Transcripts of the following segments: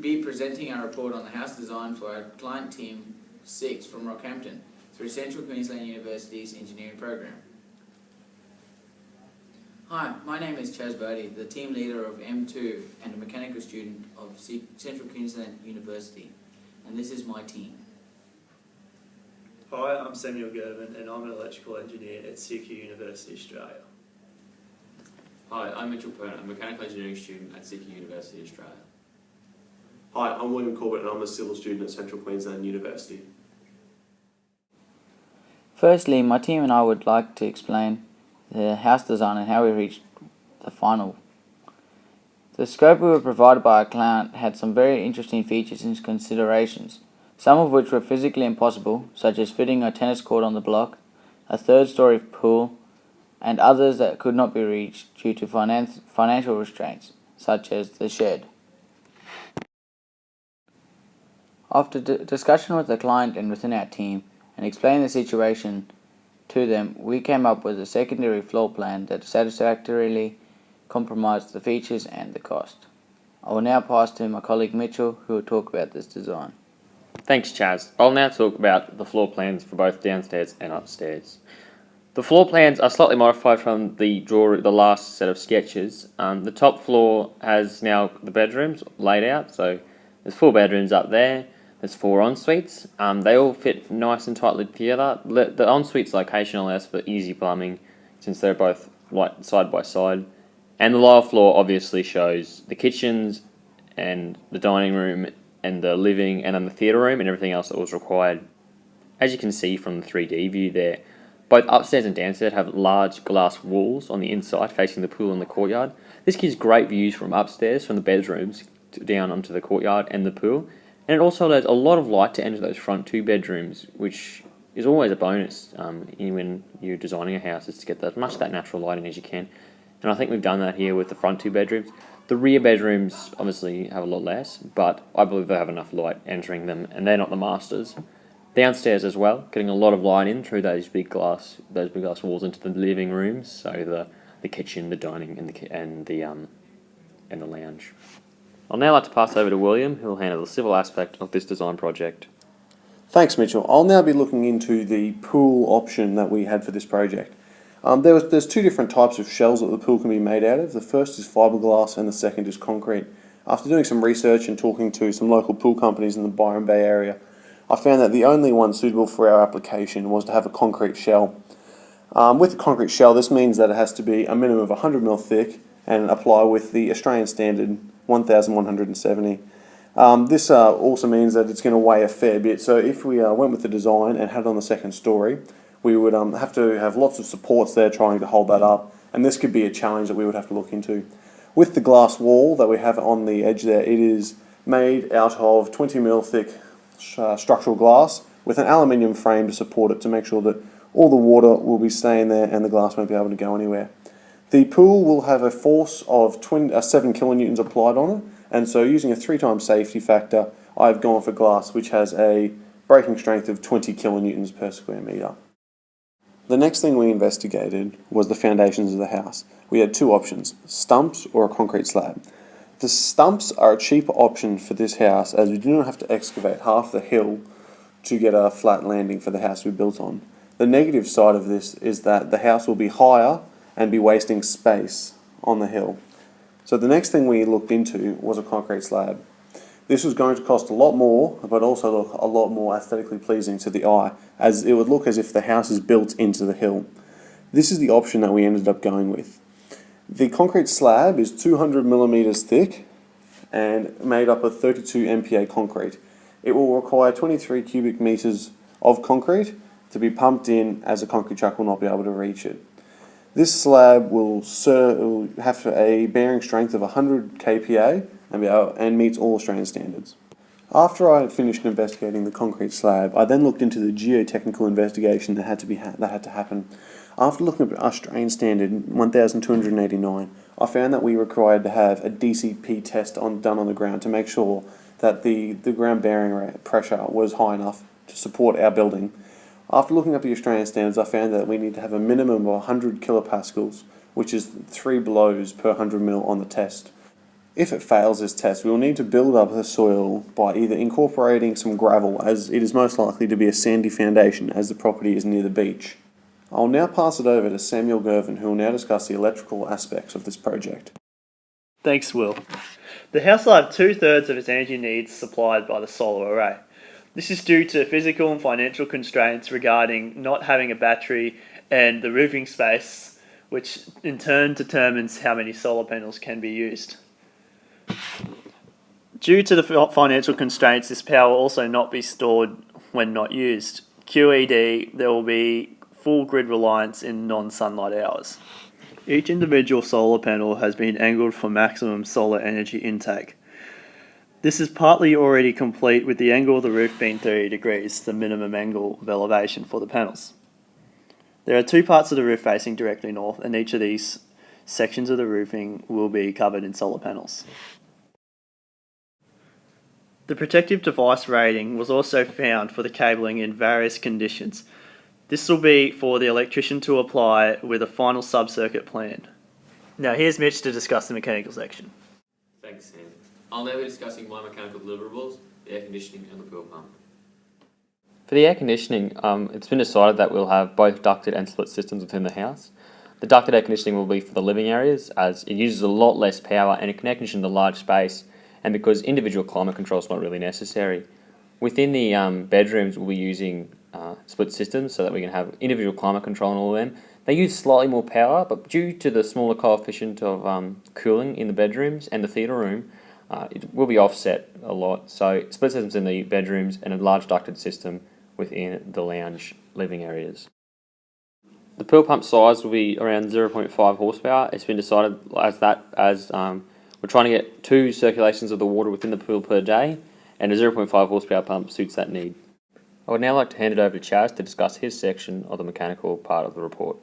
be presenting our report on the house design for our client team 6 from Rockhampton through Central Queensland University's engineering program. Hi, my name is Chaz Bodie, the team leader of M2 and a mechanical student of Central Queensland University, and this is my team. Hi, I'm Samuel Gerben and I'm an electrical engineer at CQU University Australia. Hi, I'm Mitchell Pernott, a mechanical engineering student at CQU University Australia. Hi, I'm William Corbett and I'm a civil student at Central Queensland University. Firstly, my team and I would like to explain the house design and how we reached the final. The scope we were provided by our client had some very interesting features and considerations, some of which were physically impossible, such as fitting a tennis court on the block, a third-story pool, and others that could not be reached due to financial restraints, such as the shed. After discussion with the client and within our team, and explaining the situation to them, we came up with a secondary floor plan that satisfactorily compromised the features and the cost. I will now pass to my colleague Mitchell, who will talk about this design. Thanks, Chaz. I'll now talk about the floor plans for both downstairs and upstairs. The floor plans are slightly modified from the last set of sketches. The top floor has now the bedrooms laid out, so there's 4 bedrooms up there. There's 4 en-suites. They all fit nice and tightly together. The en-suite's location allows for easy plumbing since they're both side by side. And the lower floor obviously shows the kitchens and the dining room and the living and then the theatre room and everything else that was required. As you can see from the 3D view there, both upstairs and downstairs have large glass walls on the inside facing the pool and the courtyard. This gives great views from upstairs, from the bedrooms down onto the courtyard and the pool. And it also allows a lot of light to enter those front 2 bedrooms, which is always a bonus when you're designing a house, is to get as much of that natural light in as you can. And I think we've done that here with the front 2 bedrooms. The rear bedrooms obviously have a lot less, but I believe they have enough light entering them, and they're not the masters. Downstairs as well, getting a lot of light in through those big glass walls into the living rooms, so the kitchen, the dining, and the lounge. I'll now like to pass over to William, who will handle the civil aspect of this design project. Thanks, Mitchell. I'll now be looking into the pool option that we had for this project. There's 2 different types of shells that the pool can be made out of. The first is fiberglass and the second is concrete. After doing some research and talking to some local pool companies in the Byron Bay area, I found that the only one suitable for our application was to have a concrete shell. With a concrete shell, this means that it has to be a minimum of 100mm thick and apply with the Australian standard 1170. This also means that it's going to weigh a fair bit, so if we went with the design and had it on the second story, we would have to have lots of supports there trying to hold that up, and this could be a challenge that we would have to look into. With the glass wall that we have on the edge there, it is made out of 20mm thick structural glass with an aluminium frame to support it to make sure that all the water will be staying there and the glass won't be able to go anywhere. The pool will have a force of 7 kilonewtons applied on it, and so using a 3 times safety factor, I've gone for glass which has a breaking strength of 20 kilonewtons per square metre. The next thing we investigated was the foundations of the house. We had 2 options, stumps or a concrete slab. The stumps are a cheaper option for this house as we do not have to excavate half the hill to get a flat landing for the house we built on. The negative side of this is that the house will be higher and be wasting space on the hill. So the next thing we looked into was a concrete slab. This was going to cost a lot more, but also look a lot more aesthetically pleasing to the eye, as it would look as if the house is built into the hill. This is the option that we ended up going with. The concrete slab is 200mm thick and made up of 32 MPa concrete. It will require 23 cubic metres of concrete to be pumped in, as a concrete truck will not be able to reach it. This slab will have a bearing strength of 100 kPa and meets all Australian standards. After I had finished investigating the concrete slab, I then looked into the geotechnical investigation that had to happen. After looking at Australian standard 1289, I found that we required to have a DCP test done on the ground to make sure that the ground bearing pressure was high enough to support our building. After looking up the Australian standards, I found that we need to have a minimum of 100 kilopascals, which is 3 blows per 100 mil on the test. If it fails this test, we will need to build up the soil by either incorporating some gravel, as it is most likely to be a sandy foundation as the property is near the beach. I'll now pass it over to Samuel Gervin, who will now discuss the electrical aspects of this project. Thanks, Will. The house will have 2/3 of its energy needs supplied by the solar array. This is due to physical and financial constraints regarding not having a battery and the roofing space, which in turn determines how many solar panels can be used. Due to the financial constraints, this power will also not be stored when not used. QED, there will be full grid reliance in non-sunlight hours. Each individual solar panel has been angled for maximum solar energy intake. This is partly already complete with the angle of the roof being 30 degrees, the minimum angle of elevation for the panels. There are 2 parts of the roof facing directly north, and each of these sections of the roofing will be covered in solar panels. The protective device rating was also found for the cabling in various conditions. This will be for the electrician to apply with a final sub-circuit plan. Now here's Mitch to discuss the mechanical section. Thanks, Sam. I'll now be discussing my mechanical deliverables, the air conditioning and the pool pump. For the air conditioning, it's been decided that we'll have both ducted and split systems within the house. The ducted air conditioning will be for the living areas, as it uses a lot less power and it can air condition the large space, and because individual climate control is not really necessary. Within the bedrooms, we'll be using split systems so that we can have individual climate control on all of them. They use slightly more power, but due to the smaller coefficient of cooling in the bedrooms and the theatre room, it will be offset a lot. So split systems in the bedrooms and a large ducted system within the lounge living areas. The pool pump size will be around 0.5 horsepower. It's been decided as we're trying to get 2 circulations of the water within the pool per day, and a 0.5 horsepower pump suits that need. I would now like to hand it over to Chaz to discuss his section of the mechanical part of the report.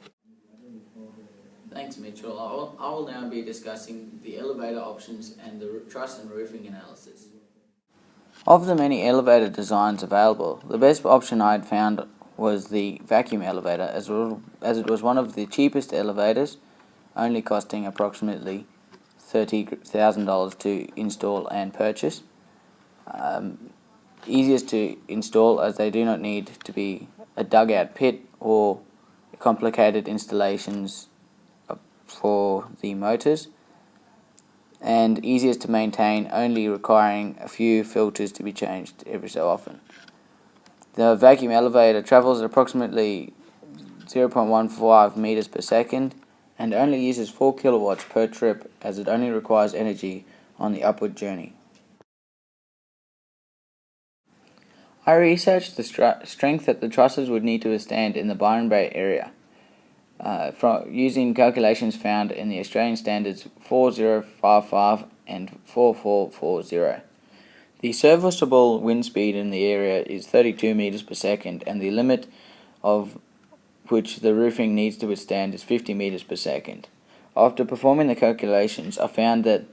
Thanks, Mitchell. I will now be discussing the elevator options and the truss and roofing analysis. Of the many elevator designs available, the best option I had found was the vacuum elevator, as it was one of the cheapest elevators, only costing approximately $30,000 to install and purchase. Easiest to install, as they do not need to be a dugout pit or complicated installations for the motors, and easiest to maintain, only requiring a few filters to be changed every so often. The vacuum elevator travels at approximately 0.15 meters per second and only uses 4 kilowatts per trip, as it only requires energy on the upward journey. I researched the strength that the trusses would need to withstand in the Byron Bay area, using calculations found in the Australian Standards 4055 and 4440. The serviceable wind speed in the area is 32 meters per second, and the limit of which the roofing needs to withstand is 50 meters per second. After performing the calculations, I found that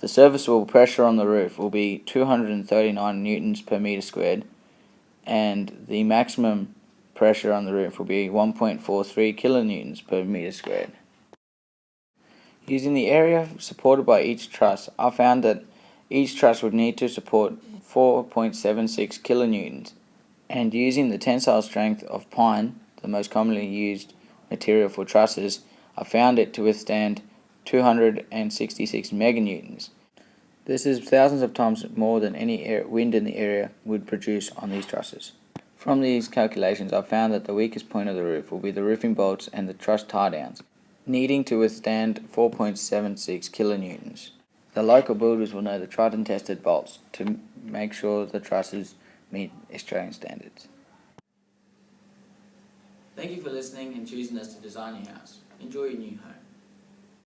the serviceable pressure on the roof will be 239 newtons per meter squared, and the maximum pressure on the roof will be 1.43 kilonewtons per meter squared. Using the area supported by each truss, I found that each truss would need to support 4.76 kilonewtons, and using the tensile strength of pine, the most commonly used material for trusses, I found it to withstand 266 meganewtons. This is thousands of times more than any wind in the area would produce on these trusses. From these calculations, I found that the weakest point of the roof will be the roofing bolts and the truss tie-downs, needing to withstand 4.76 kilonewtons. The local builders will know the tried and tested bolts to make sure the trusses meet Australian standards. Thank you for listening and choosing us to design your house. Enjoy your new home.